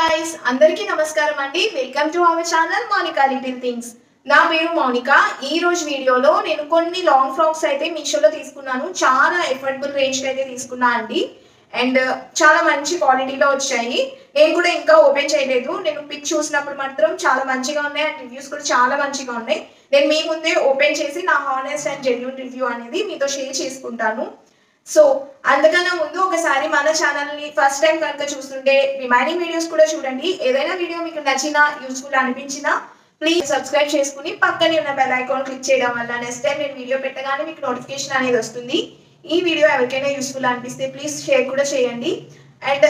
guys, అందరికీ నమస్కారం అండి. Welcome to our channel Mounika little things. నా పేరు మౌనిక. ఈ రోజు వీడియోలో నేను కొన్ని లాంగ్ ఫ్రాక్స్ అయితే మీషోలో తీసుకున్నాను. చాలా ఎఫర్డబుల్ రేంజ్ అయితే తీసుకున్నా అండి. అండ్ చాలా మంచి క్వాలిటీలో వచ్చాయి. నేను కూడా ఇంకా ఓపెన్ చేయలేదు. నేను పిక్ చూసినప్పుడు మాత్రం చాలా మంచిగా ఉన్నాయి అండ్ రివ్యూస్ కూడా చాలా మంచిగా ఉన్నాయి. నేను మీ ముందే ఓపెన్ చేసి నా హానెస్ట్ అండ్ జెన్యూన్ రివ్యూ అనేది మీతో షేర్ చేసుకుంటాను. సో అందుకన్నా ముందు ఒకసారి మన ఛానల్ని ఫస్ట్ టైం కనుక చూస్తుంటే రిమైనింగ్ వీడియోస్ కూడా చూడండి. ఏదైనా వీడియో మీకు నచ్చినా యూస్ఫుల్ అనిపించినా ప్లీజ్ సబ్స్క్రైబ్ చేసుకుని పక్కనే ఉన్న బెల్ ఐకాన్ క్లిక్ చేయడం వల్ల నెక్స్ట్ టైం నేను వీడియో పెట్టగానే మీకు నోటిఫికేషన్ అనేది వస్తుంది. ఈ వీడియో ఎవరికైనా యూస్ఫుల్ అనిపిస్తే ప్లీజ్ షేర్ కూడా చేయండి. అండ్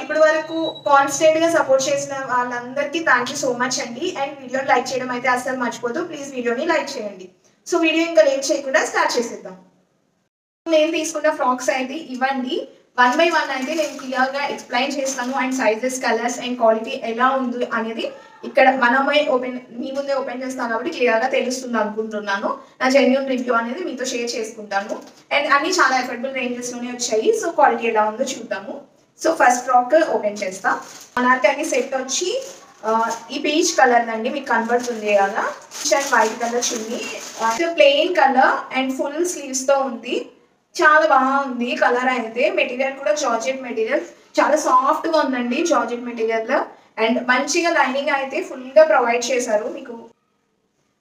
ఇప్పటి వరకు కాన్స్టెంట్గా సపోర్ట్ చేసిన వాళ్ళందరికీ థ్యాంక్ యూ సో మచ్ అండి. అండ్ వీడియోని లైక్ చేయడం అయితే అస్సలు మర్చిపోదు. ప్లీజ్ వీడియోని లైక్ చేయండి. సో వీడియో ఇంకా లేట్ చేయకుండా స్టార్ట్ చేసేద్దాం. నేను తీసుకున్న ఫ్రాక్స్ అయితే ఇవ్వండి. 1 by 1 అయితే నేను క్లియర్గా ఎక్స్ప్లెయిన్ చేస్తాను. And sizes, colours and quality ఎలా ఉంది అనేది ఇక్కడ మీ ముందే ఓపెన్ చేస్తాను కాబట్టి క్లియర్గా తెలుస్తుంది అనుకుంటున్నాను. నా జెన్యూన్ రివ్యూ అనేది మీతో షేర్ చేసుకుంటాను. అండ్ అన్ని చాలా ఎఫర్డబుల్ రేంజెస్లోనే వచ్చాయి. సో క్వాలిటీ ఎలా ఉందో చూద్దాము. సో ఫస్ట్ ఫ్రాక్ ఓపెన్ చేస్తా. అనార్కలి సెట్ వచ్చి ఈ పీచ్ కలర్ అండి, మీకు కనబడుతుంది కదా. అండ్ వైట్ కలర్ చున్నీ, ప్లెయిన్ కలర్ అండ్ ఫుల్ స్లీవ్స్తో ఉంది. చాలా బాగుంది కలర్ అయితే. మెటీరియల్ కూడా జార్జెట్ మెటీరియల్, చాలా సాఫ్ట్గా ఉందండి జార్జెట్ మెటీరియల్. అండ్ మంచిగా లైనింగ్ అయితే ఫుల్గా ప్రొవైడ్ చేశారు. మీకు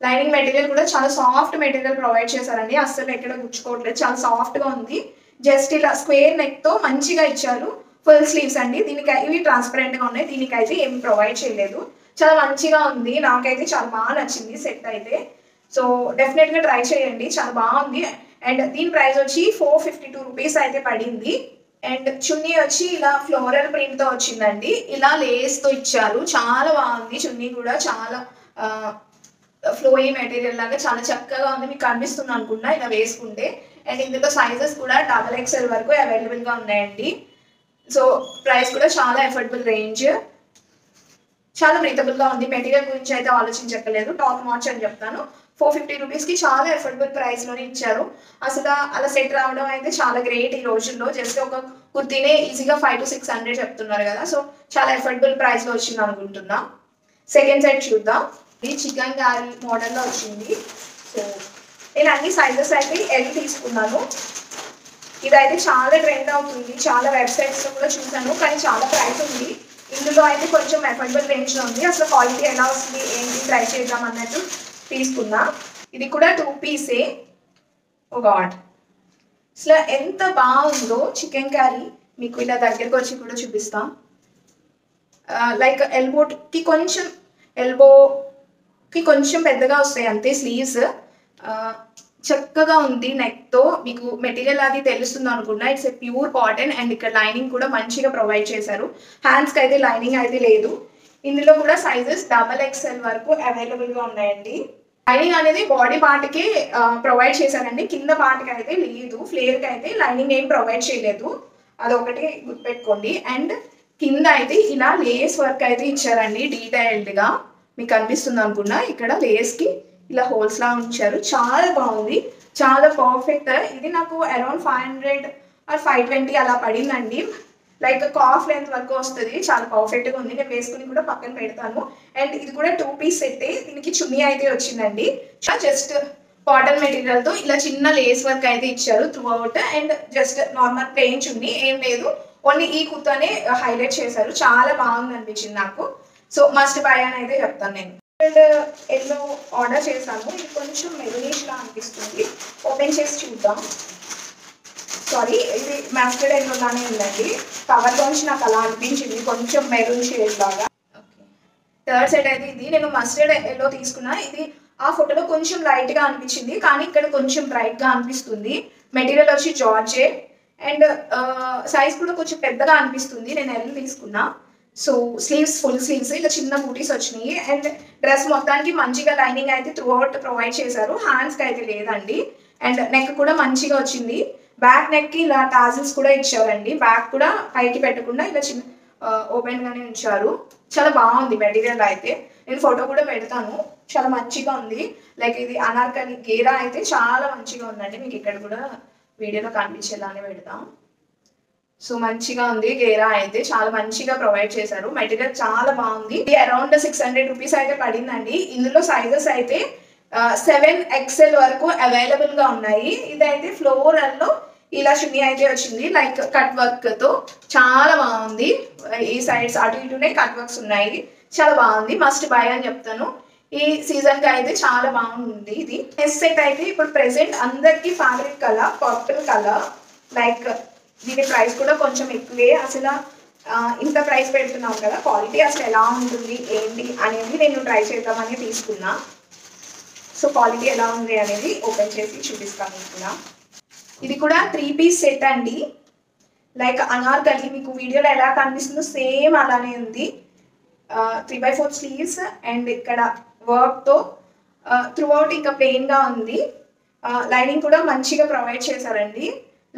లైనింగ్ మెటీరియల్ కూడా చాలా సాఫ్ట్ మెటీరియల్ ప్రొవైడ్ చేశారండి. అస్సలు ఎక్కడ గుచ్చుకోవట్లేదు, చాలా సాఫ్ట్గా ఉంది. జస్ట్ ఇలా స్క్వేర్ నెక్తో మంచిగా ఇచ్చారు. ఫుల్ స్లీవ్స్ అండి. ఇవి ట్రాన్స్పరెంట్గా ఉన్నాయి. దీనికైతే ఏమి ప్రొవైడ్ చేయలేదు. చాలా మంచిగా ఉంది. నాకైతే చాలా బాగా నచ్చింది సెట్ అయితే. సో డెఫినెట్గా ట్రై చేయండి, చాలా బాగుంది. అండ్ దీని ప్రైస్ వచ్చి 452 రూపీస్ అయితే పడింది. అండ్ చున్నీ వచ్చి ఇలా ఫ్లోరల్ ప్రింట్తో వచ్చిందండి. ఇలా లేస్తో ఇచ్చారు. చాలా బాగుంది చున్నీ కూడా, చాలా ఫ్లోయీ మెటీరియల్ లాగా చాలా చక్కగా ఉంది. మీకు కనిపిస్తుంది అనుకున్నా ఇలా వేసుకుంటే. అండ్ ఇందులో సైజెస్ కూడా XXL వరకు అవైలబుల్గా ఉన్నాయండి. సో ప్రైస్ కూడా చాలా ఎఫర్డబుల్ రేంజ్, చాలా బ్రీతబుల్గా ఉంది. మెటీరియల్ గురించి అయితే ఆలోచించక్కలేదు, టాప్ నాచ్ అని చెప్తాను. 450 రూపీస్కి చాలా ఎఫర్డబుల్ ప్రైస్లోనే ఇచ్చారు. అసలు అలా సెట్ రావడం అయితే చాలా గ్రేట్ ఈ రోజుల్లో. జస్ట్ ఒక కుర్తీనే ఈజీగా 500 to 600 చెప్తున్నారు కదా. సో చాలా ఎఫర్డబుల్ ప్రైస్లో వచ్చింది అనుకుంటున్నా. సెకండ్ సెట్ చూద్దాం. ఇది చికెన్ కర్రీ మోడల్లో వచ్చింది. సో నేను అన్ని సైజెస్ అయితే ఎల్ తీసుకున్నాను. ఇదైతే చాలా ట్రెండ్ అవుతుంది, చాలా వెబ్సైట్స్లో కూడా చూసాను, కానీ చాలా ప్రైస్ ఉంది. ఇందులో అయితే కొంచెం ఎఫర్డబుల్ రేంజ్లో ఉంది. అసలు క్వాలిటీ ఎలా వస్తుంది ఏంటి ట్రై చేద్దాం అన్నట్టు తీసుకున్నా. ఇది కూడా 2 పీసే. ఓ గాడ్, అసలు ఎంత బాగుందో చికెన్ కర్రీ. మీకు ఇలా దగ్గరకు వచ్చి కూడా చూపిస్తాం. లైక్ ఎల్బోకి కొంచెం పెద్దగా వస్తాయి అంతే స్లీవ్స్. చక్కగా ఉంది నెక్తో. మీకు మెటీరియల్ అది తెలుస్తుంది అనుకున్నా. It's a pure cotton. And ఇక్కడ లైనింగ్ కూడా మంచిగా ప్రొవైడ్ చేశారు. హ్యాండ్స్కి అయితే లైనింగ్ అయితే లేదు. ఇందులో కూడా సైజెస్ XXL వరకు అవైలబుల్గా ఉన్నాయండి. లైనింగ్ అనేది బాడీ పార్ట్కి ప్రొవైడ్ చేశారండి, కింద పార్ట్కి అయితే లేదు. ఫ్లేర్కి అయితే లైనింగ్ ఏం ప్రొవైడ్ చేయలేదు, అదొకటి గుర్తుపెట్టుకోండి. అండ్ కింద అయితే ఇలా లేస్ వర్క్ అయితే ఇచ్చారండి డీటెయిల్డ్గా. మీకు కనిపిస్తుంది అనుకున్నా, ఇక్కడ లేస్కి ఇలా హోల్స్ లా ఉంచారు. చాలా బాగుంది, చాలా పర్ఫెక్ట్. ఇది నాకు అరౌండ్ 500 or 520 అలా పడిందండి. లైక్ కాఫ్ లెంత్ వరకు వస్తుంది. చాలా పర్ఫెక్ట్గా ఉంది. నేను వేసుకుని కూడా పక్కన పెడతాను. అండ్ ఇది కూడా 2 పీస్ సెట్టే. దీనికి చున్నీ అయితే వచ్చిందండి. జస్ట్ కాటన్ మెటీరియల్తో ఇలా చిన్న లేస్ వర్క్ అయితే ఇచ్చారు throughout. And just normal plain చున్నీ ఏం లేదు, ఓన్లీ ఈ కుర్తానే హైలైట్ చేశారు. చాలా బాగుంది అనిపించింది నాకు. సో మస్ట్ బై అని అయితే చెప్తాను నేను. అండ్ ఎల్లో ఆర్డర్ చేశాను. ఇది కొంచెం మెరూనిష్గా అనిపిస్తుంది. ఓపెన్ చేసి చూద్దాం. సారీ, ఇది మస్టర్డ్ ఎల్లో లానే ఉందండి. కవర్లోంచి నాకు అలా అనిపించింది, కొంచెం మెరూన్ షేడ్ లాగా. ఓకే, థర్డ్ సెట్ అయితే ఇది. నేను మస్టర్డ్ ఎల్లో తీసుకున్నా. ఇది ఆ ఫోటోలో కొంచెం లైట్గా అనిపించింది, కానీ ఇక్కడ కొంచెం బ్రైట్గా అనిపిస్తుంది. మెటీరియల్ వచ్చి జార్జెట్. అండ్ సైజ్ కూడా కొంచెం పెద్దగా అనిపిస్తుంది. నేను ఎల్ తీసుకున్నా. సో స్లీవ్స్ ఫుల్ స్లీవ్స్, ఇలా చిన్న బూటీస్ వచ్చినాయి. అండ్ డ్రెస్ మొత్తానికి మంచిగా లైనింగ్ అయితే త్రూ అవుట్ ప్రొవైడ్ చేశారు. హ్యాండ్స్కి అయితే లేదండి. అండ్ నెక్ కూడా మంచిగా వచ్చింది. బ్యాక్ నెక్కి ఇలా టాజిల్స్ కూడా ఇచ్చారండి. బ్యాక్ కూడా పైకి పెట్టకుండా ఇలా చిన్న ఓపెన్గానే ఉంచారు. చాలా బాగుంది మెటీరియల్ అయితే. నేను ఫోటో కూడా పెడతాను, చాలా మంచిగా ఉంది. లైక్ ఇది అనార్కలి గేరా అయితే చాలా మంచిగా ఉందండి. మీకు ఇక్కడ కూడా వీడియోలో కనిపించేలానే పెడతాం. సో మంచిగా ఉంది. గేరా అయితే చాలా మంచిగా ప్రొవైడ్ చేశారు. మెటీరియల్ చాలా బాగుంది. ఇది అరౌండ్ 600 రూపీస్ అయితే పడిందండి. ఇందులో సైజెస్ అయితే 7XL వరకు అవైలబుల్ గా ఉన్నాయి. ఇదైతే ఫ్లోరల్ లో ఇలా చున్నీ అయితే వచ్చింది, లైక్ కట్ వర్క్ తో చాలా బాగుంది. ఈ సైడ్స్ అటు ఇటునే కట్ వర్క్స్ ఉన్నాయి. చాలా బాగుంది, మస్ట్ బై అని చెప్తాను. ఈ సీజన్ కి అయితే చాలా బాగుంది. ఇది నెక్స్ట్ సెట్ అయితే ఇప్పుడు ప్రెసెంట్ అందరికి favourite colour purple colour. Like దీని ప్రైస్ కూడా కొంచెం ఎక్కువే. అసలు ఇంత ప్రైస్ పెడుతున్నాం కదా, క్వాలిటీ అసలు ఎలా ఉంటుంది ఏంటి అనేది నేను ట్రై చేద్దామని తీసుకున్నా. సో క్వాలిటీ ఎలా ఉంది అనేది ఓపెన్ చేసి చూపిస్తాను కూడా. ఇది కూడా 3 పీస్ సెట్ అండి. లైక్ అనార్కలి మీకు వీడియోలో ఎలా కనిపిస్తుందో సేమ్ అలానే ఉంది. 3/4 స్లీవ్స్ అండ్ ఇక్కడ వర్క్తో త్రూ అవుట్ ఇంకా ప్లెయిన్గా ఉంది. లైనింగ్ కూడా మంచిగా ప్రొవైడ్ చేశారండి.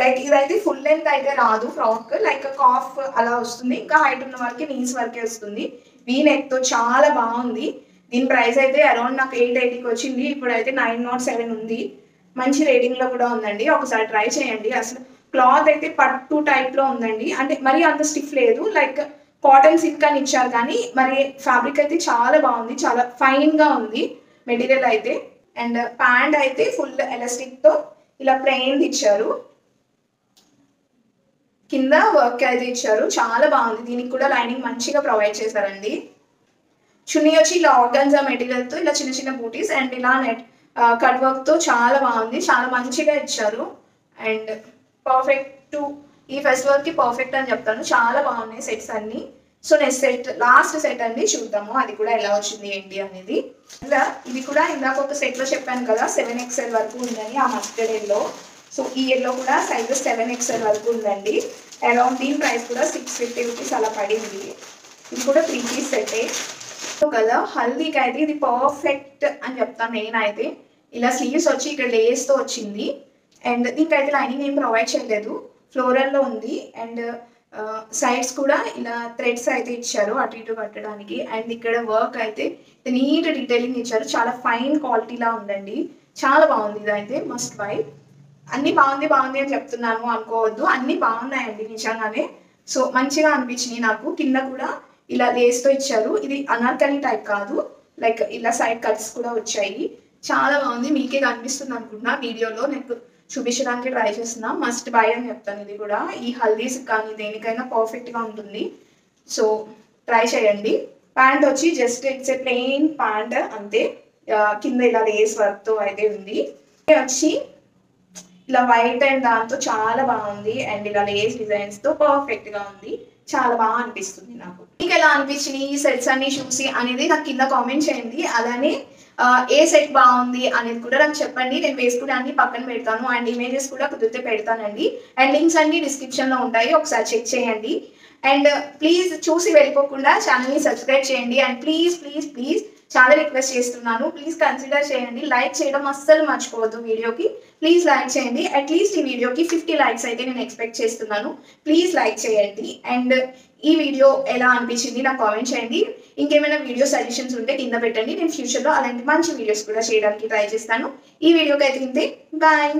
లైక్ ఇదైతే ఫుల్ లెంత్ అయితే రాదు ఫ్రాక్, లైక్ కాఫ్ అలా వస్తుంది. ఇంకా హైట్ ఉన్న వాళ్ళకి నీస్ వరకే వస్తుంది. వీ నెక్తో చాలా బాగుంది. దీని ప్రైస్ అయితే అరౌండ్ నాకు 880కి వచ్చింది. ఇప్పుడైతే 907 ఉంది. మంచి రేటింగ్లో కూడా ఉందండి. ఒకసారి ట్రై చేయండి. అసలు క్లాత్ అయితే పట్టు టైప్లో ఉందండి. అంటే మరీ అంత స్టిఫ్ లేదు, లైక్ కాటన్ సిల్క్ అని ఇచ్చారు కానీ మరి ఫ్యాబ్రిక్ అయితే చాలా బాగుంది. చాలా ఫైన్గా ఉంది మెటీరియల్ అయితే. అండ్ ప్యాంట్ అయితే ఫుల్ ఎలాస్టిక్తో ఇలా ప్లెయిన్ ఇచ్చారు. కింద వర్క్ అయితే ఇచ్చారు, చాలా బాగుంది. దీనికి కూడా లైనింగ్ మంచిగా ప్రొవైడ్ చేశారండి. చున్నీ వచ్చి ఇలా ఆర్గాన్జా మెటీరియల్తో ఇలా చిన్న చిన్న బూటీస్ అండ్ ఇలా నెట్ కట్ వర్క్తో చాలా బాగుంది. చాలా మంచిగా ఇచ్చారు అండ్ పర్ఫెక్ట్ ఈ ఫెస్టివల్కి పర్ఫెక్ట్ అని చెప్తాను. చాలా బాగున్నాయి సెట్స్ అన్ని. So next set, last set అండి, చూద్దాము అది కూడా ఎలా వచ్చింది ఏంటి అనేది. ఇలా ఇది కూడా ఇందాక ఒక సెట్లో చెప్పాను కదా 7XL వరకు ఉందని, ఆ మస్టర్డ్ ఎల్లో. సో ఈ ఎల్లో కూడా సైజెస్ 7XL వరకు ఉందండి. అరౌండ్ దీని ప్రైస్ కూడా 650 రూపీస్ అలా పడింది. ఇది కూడా 3 పీస్ సెట్టే కదా. హల్దీకి అయితే ఇది పర్ఫెక్ట్ అని చెప్తాను నేనైతే. ఇలా స్లీవ్స్ వచ్చి ఇక్కడ లేస్తో వచ్చింది అండ్ దీనికైతే లైనింగ్ ఏం ప్రొవైడ్ చేయలేదు, ఫ్లోరల్లో ఉంది. అండ్ సైడ్స్ కూడా ఇలా థ్రెడ్స్ అయితే ఇచ్చారు అటు ఇటు కట్టడానికి. అండ్ ఇక్కడ వర్క్ అయితే నీట్ డీటెయిలింగ్ ఇచ్చారు. చాలా ఫైన్ క్వాలిటీలా ఉందండి. చాలా బాగుంది. ఇదైతే మస్ట్ బై. అన్నీ బాగుంది అని చెప్తున్నాను అనుకోవద్దు, అన్నీ బాగున్నాయండి నిజంగానే. సో మంచిగా అనిపించినాయి నాకు. కింద కూడా ఇలా లేస్తో ఇచ్చారు. ఇది అనార్కలి టైప్ కాదు, లైక్ ఇలా సైడ్ కట్స్ కూడా వచ్చాయి. చాలా బాగుంది. మీకే కనిపిస్తుంది అనుకుంటున్నా వీడియోలో, నాకు చూపించడానికి ట్రై చేస్తున్నా. మస్ట్ బై అని చెప్తాను. ఇది కూడా ఈ హల్దీస్ కానీ దేనికైనా పర్ఫెక్ట్గా ఉంటుంది. సో ట్రై చేయండి. ప్యాంట్ వచ్చి just it's a plain pant అంతే. కింద ఇలా లేస్ వర్క్తో అయితే ఉంది. వచ్చి ఇలా వైట్ అండ్ దాంతో చాలా బాగుంది. అండ్ ఇలా లేస్ డిజైన్స్తో పర్ఫెక్ట్గా ఉంది. చాలా బాగా అనిపిస్తుంది నాకు. మీకు ఎలా అనిపించింది ఈ సెట్స్ అన్ని చూసి అనేది నాకు కింద కామెంట్ చేయండి. అలానే ఏ సెట్ బాగుంది అనేది కూడా నాకు చెప్పండి. నేను వేసుకునే అన్ని పక్కన పెడతాను అండ్ ఇమేజెస్ కూడా కుదిరితే పెడతానండి. అండ్ లింక్స్ అన్ని డిస్క్రిప్షన్లో ఉంటాయి, ఒకసారి చెక్ చేయండి. అండ్ ప్లీజ్ చూసి వెళ్ళిపోకుండా ఛానల్ని సబ్స్క్రైబ్ చేయండి. అండ్ ప్లీజ్ చాలా రిక్వెస్ట్ చేస్తున్నాను, ప్లీజ్ కన్సిడర్ చేయండి. లైక్ చేయడం అస్సలు మర్చిపోవద్దు వీడియోకి. ప్లీజ్ లైక్ చేయండి. అట్లీస్ట్ ఈ వీడియోకి 50 లైక్స్ అయితే నేను ఎక్స్పెక్ట్ చేస్తున్నాను. ప్లీజ్ లైక్ చేయండి. అండ్ ఈ వీడియో ఎలా అనిపించింది నాకు కామెంట్ చేయండి. ఇంకేమైనా వీడియో సజెషన్స్ ఉంటే కింద పెట్టండి. నేను ఫ్యూచర్లో అలాంటి మంచి వీడియోస్ కూడా చేయడానికి ట్రై చేస్తాను. ఈ వీడియోకి అయితే ఇంతే. బాయ్.